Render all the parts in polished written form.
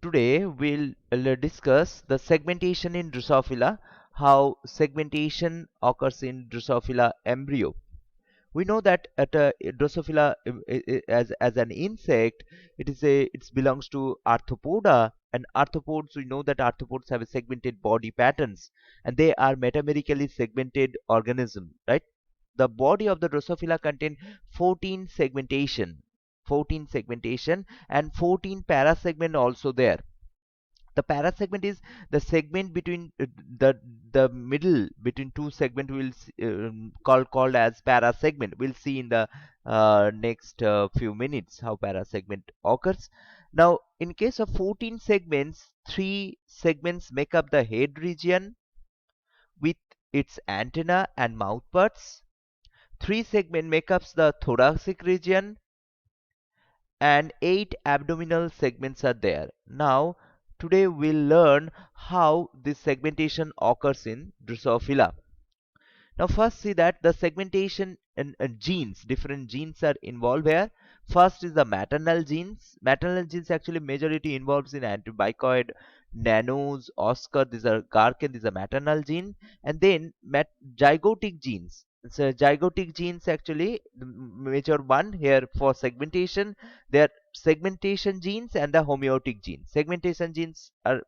Today we'll discuss the segmentation in Drosophila, how segmentation occurs in Drosophila embryo. We know that at Drosophila as an insect, it belongs to arthropoda, and arthropods, we know that arthropods have a segmented body patterns, and they are metamerically segmented organism, right? The body of the Drosophila contain 14 segmentation, 14 segmentation, and 14 parasegment also there. The parasegment is the segment between the middle between two segment, called as parasegment. We'll see in the next few minutes how parasegment occurs. Now in case of 14 segments, three segments make up the head region with its antenna and mouth parts. Three segment make up the thoracic region, and 8 abdominal segments are there. Now, today we'll learn how this segmentation occurs in Drosophila. Now, first see that the segmentation and genes, different genes are involved here. First is the maternal genes. Maternal genes actually majority involves in antibicoid, nanos, Oscar. These are Garken. These are maternal gene, and then zygotic genes. So zygotic genes actually the major one here for segmentation. They are segmentation genes and the homeotic genes. Segmentation genes are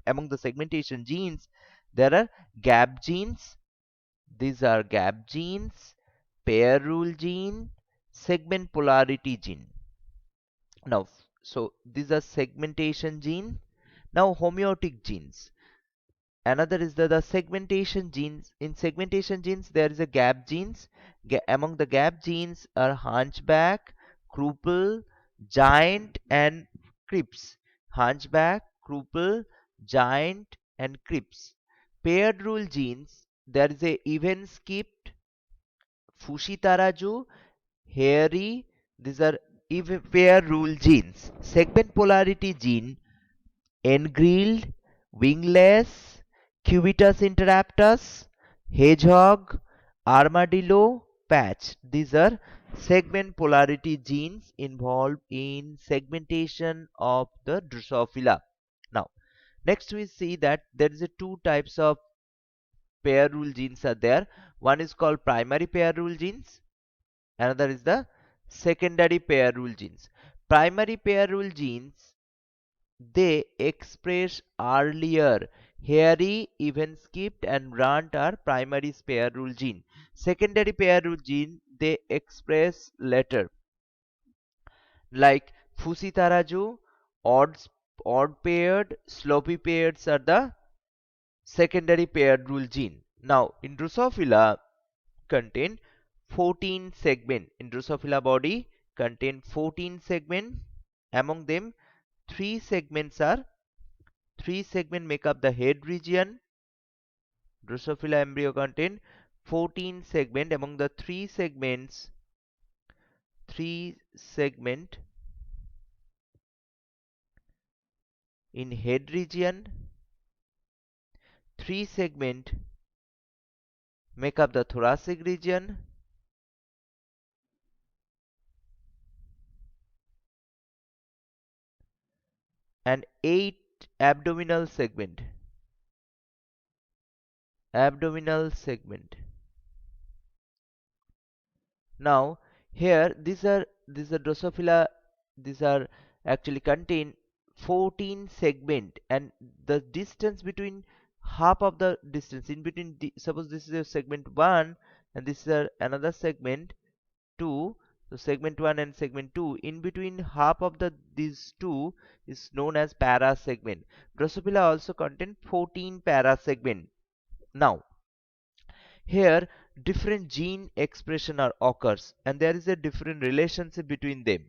among the segmentation genes. There are gap genes. These are gap genes, pair rule gene, segment polarity gene. Now, so these are segmentation gene. Now, homeotic genes. Another is the segmentation genes. In segmentation genes, there is a gap genes. Among the gap genes are hunchback, cripple, giant, and crips. Hunchback, cripple, giant, and crips. Paired rule genes, there is a even skipped, fushi tarazu, hairy. These are even pair rule genes. Segment polarity gene, engrilled, wingless, cubitus interruptus, hedgehog, armadillo, patch. These are segment polarity genes involved in segmentation of the Drosophila. Now, next we see that there is a two types of pair rule genes are there. One is called primary pair rule genes. Another is the secondary pair rule genes. Primary pair rule genes, they express earlier. Hairy, even skipped, and runt are primary pair rule gene. Secondary pair rule gene, they express later. Like Fusitaraju, odd, odd paired, sloppy pairs are the secondary paired rule gene. Now, in Drosophila contain 14 segment. In Drosophila body contain 14 segment. Among them, three segment make up the head region. Drosophila embryo contain 14 segment. Among the three segment in head region, three segment make up the thoracic region, and 8 abdominal segment. Abdominal segment. Now here these are Drosophila. These are actually contain 14 segment, and the distance between half of the distance in between suppose this is a segment 1 and this is another segment 2. So segment 1 and segment 2, in between half of these two is known as para segment. Drosophila also contain 14 para segment. Now here different gene expression are occurs, and there is a different relationship between them.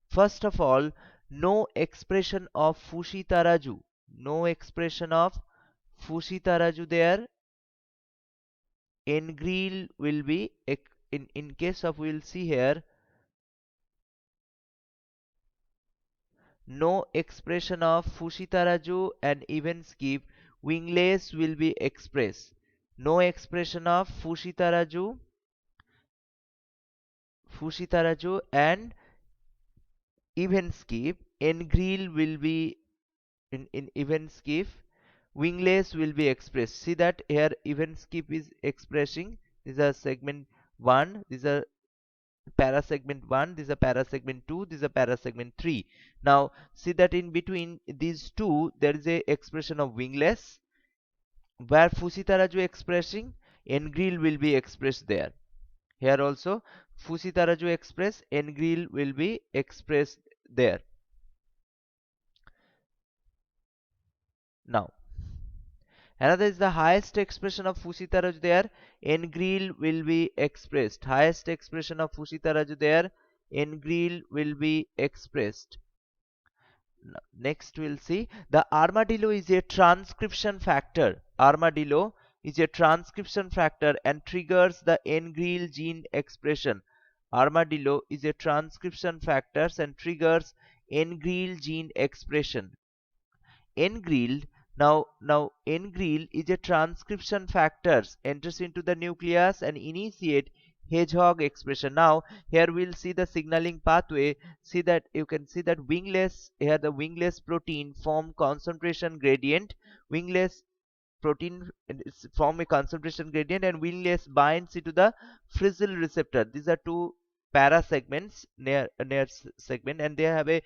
First of all, no expression of fushi taraju. No expression of fushi taraju there. Engril will be in case of, we'll see here, no expression of Fushitaraju and even skip. Wingless will be expressed. No expression of Fushitaraju and even skip. engreel will be in event skip, wingless will be expressed. See that here event skip is expressing. These are segment 1, these are parasegment 1, these are parasegment 2, these are parasegment 3. Now see that in between these two there is a expression of wingless, where fushi tarazu expressing, engreel will be expressed there. Here also fushi tarazu express, engreel will be expressed there. Now another is the highest expression of fushi tarazu there, engreel will be expressed. Highest expression of fushi tarazu there, engreel will be expressed. Next we'll see the armadillo is a transcription factor. Armadillo is a transcription factor and triggers the engreel gene expression. Armadillo is a transcription factor and triggers engreel gene expression. Engreel, now engreel is a transcription factors, enters into the nucleus and initiate hedgehog expression. Now here we'll see the signaling pathway. See that you can see that wingless, here the wingless protein form concentration gradient. Wingless protein form a concentration gradient, and wingless binds into the frizzle receptor. These are two para segments near segment, and they have a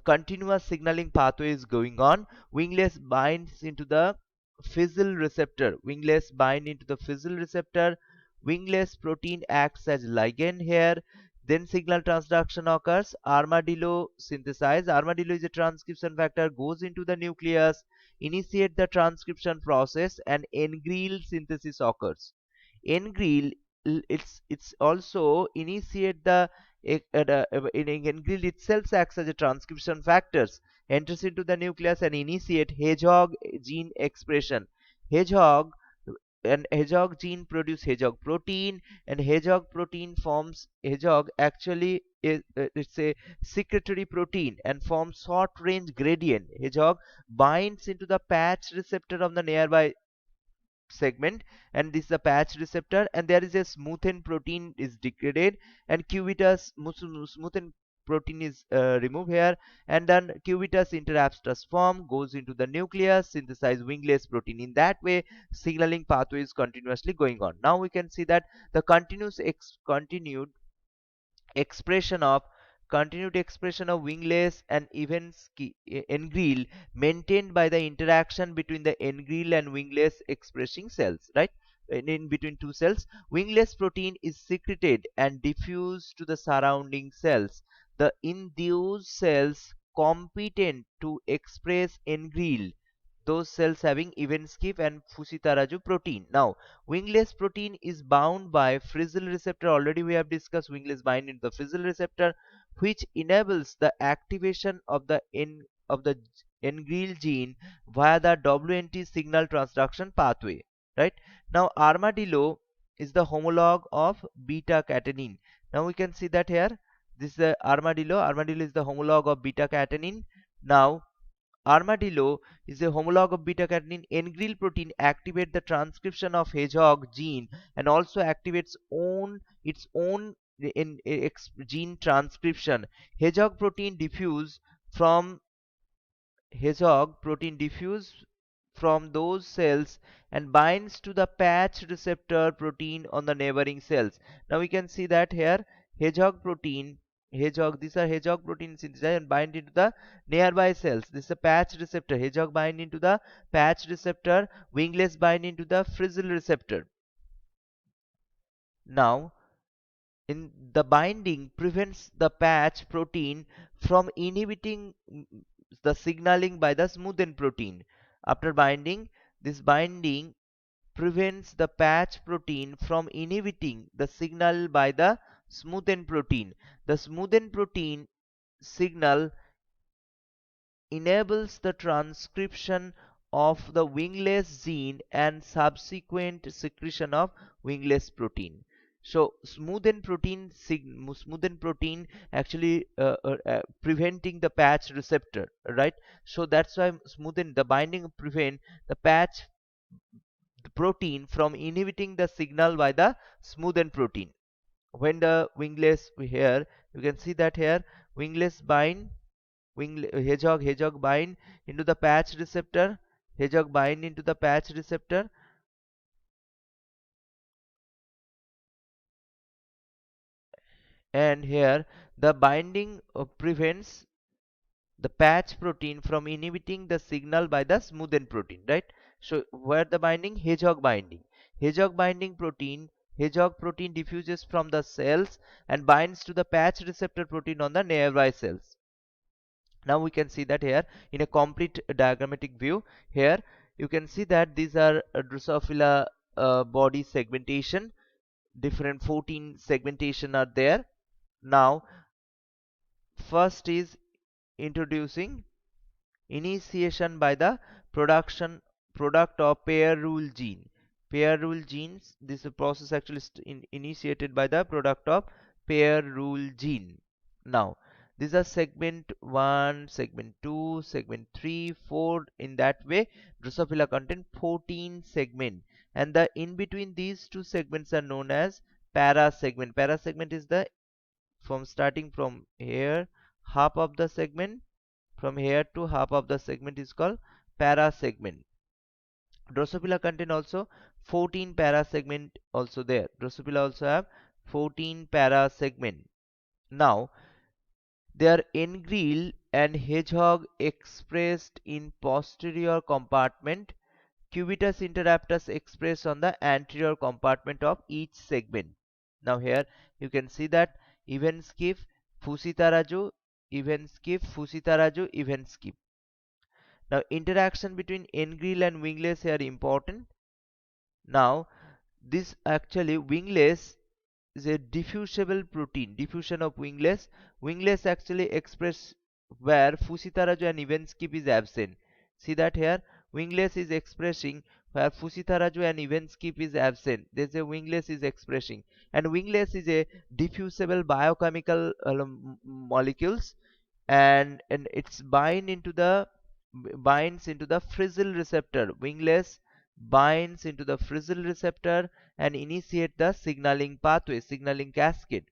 continuous signaling pathway is going on. Wingless binds into the fizzle receptor. Wingless bind into the fizzle receptor. Wingless protein acts as ligand here. Then signal transduction occurs. Armadillo synthesize. Armadillo is a transcription factor, goes into the nucleus, initiate the transcription process, and engreel synthesis occurs. Engreel, it's also initiate the engreel itself acts as a transcription factors, enters into the nucleus and initiate hedgehog gene expression. Hedgehog and hedgehog gene produce hedgehog protein, and hedgehog protein forms, hedgehog actually is it's a secretory protein and forms short range gradient. Hedgehog binds into the patch receptor of the nearby segment, and this is the patch receptor, and there is a smoothen protein is degraded, and cubitus smoothen protein is removed here, and then cubitus interrupts transform, goes into the nucleus, synthesize wingless protein. In that way signaling pathway is continuously going on. Now we can see that the expression of continued expression of wingless and even engreel maintained by the interaction between the engreel and wingless expressing cells, right? In between two cells, wingless protein is secreted and diffused to the surrounding cells. The induced cells competent to express engreel, those cells having even skip and fusitaraju protein. Now wingless protein is bound by frizzle receptor. Already we have discussed wingless bind into the frizzle receptor, which enables the activation of the engreel gene via the WNT signal transduction pathway. Right? Now armadillo is the homologue of beta catenin. Now we can see that here. This is the armadillo. Armadillo is the homologue of beta catenin. Now armadillo is a homologue of beta-catenin. Engreel protein activates the transcription of hedgehog gene and also activates its own gene transcription. Hedgehog protein diffuse from those cells and binds to the patch receptor protein on the neighboring cells. Now we can see that here hedgehog protein, these are hedgehog protein synthesized and bind into the nearby cells. This is a patch receptor. Hedgehog bind into the patch receptor, wingless bind into the frizzle receptor. Now in the binding prevents the patch protein from inhibiting the signaling by the smoothen protein. After binding, this binding prevents the patch protein from inhibiting the signal by the smoothen protein. The smoothen protein signal enables the transcription of the wingless gene and subsequent secretion of wingless protein. So smoothen protein actually preventing the patch receptor, right? So that's why smoothen the binding prevent the patch protein from inhibiting the signal by the smoothen protein. When the wingless here, you can see that here wingless bind Hedgehog bind into the patch receptor. Hedgehog bind into the patch receptor, and here the binding prevents the patch protein from inhibiting the signal by the smoothen protein, right? So where the binding? Hedgehog binding. Hedgehog binding protein, hedgehog protein diffuses from the cells and binds to the patch receptor protein on the nearby cells. Now we can see that here in a complete diagrammatic view. Here you can see that these are Drosophila body segmentation. Different 14 segmentation are there. Now first is introducing initiation by the product of pair rule gene. Pair rule genes, this process actually initiated by the product of pair rule gene. Now these are segment 1, segment 2, segment 3, 4. In that way Drosophila contain 14 segment, and the in between these two segments are known as para segment. Para segment is the from starting from here half of the segment, from here to half of the segment is called para segment. Drosophila contain also 14 para segment also there. Drosophila also have 14 para segment. Now they are engril and hedgehog expressed in posterior compartment. Cubitus interruptus expressed on the anterior compartment of each segment. Now here you can see that even skip, fushi tarazu, even skip, fushi tarazu, even skip. Now interaction between engril and wingless here important. Now this actually wingless is a diffusible protein. Diffusion of wingless. Wingless actually express where fusitaraju and even skip is absent. See that here wingless is expressing where fusitaraju and even skip is absent. There's a wingless is expressing, and wingless is a diffusible biochemical molecules, and it's binds into the frizzle receptor. Wingless binds into the frizzle receptor and initiate the signaling pathway, signaling cascade.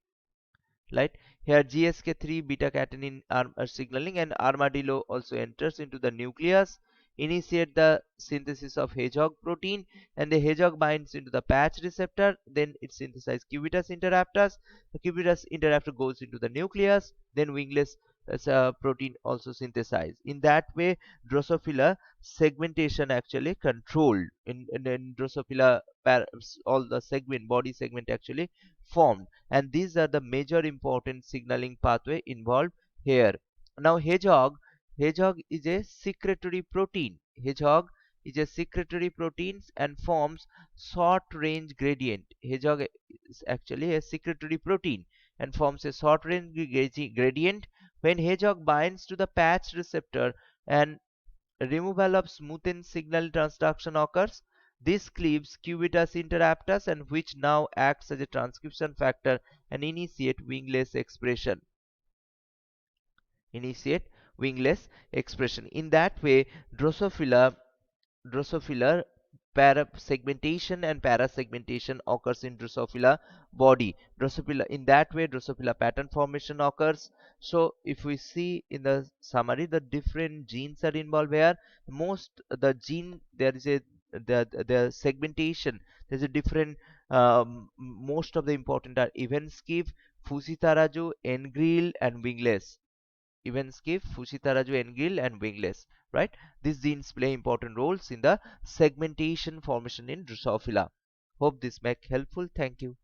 Right here, GSK3 beta catenin are signaling, and armadillo also enters into the nucleus, initiate the synthesis of hedgehog protein, and the hedgehog binds into the patch receptor. Then it synthesizes cubitus interruptus. The cubitus interruptus goes into the nucleus. Then wingless protein also synthesized. In that way, Drosophila segmentation actually controlled. In Drosophila, all the segment, body segment actually formed, and these are the major important signaling pathway involved here. Now hedgehog is a secretory protein. Hedgehog is a secretory protein and forms short range gradient. Hedgehog is actually a secretory protein and forms a short range gradient. When hedgehog binds to the patch receptor and removal of smoothen signal transduction occurs, this cleaves cubitus interruptus, and which now acts as a transcription factor and initiate wingless expression. In that way, Drosophila segmentation and parasegmentation occurs in Drosophila body. Drosophila, in that way Drosophila pattern formation occurs. So if we see in the summary, the different genes are involved here. Most the gene there is a the segmentation. There's a different. Most of the important are even skip, fusitaraju, engril, and wingless. Even skip, Fushitaraju, Engril, and wingless. Right? These genes play important roles in the segmentation formation in Drosophila. Hope this make helpful. Thank you.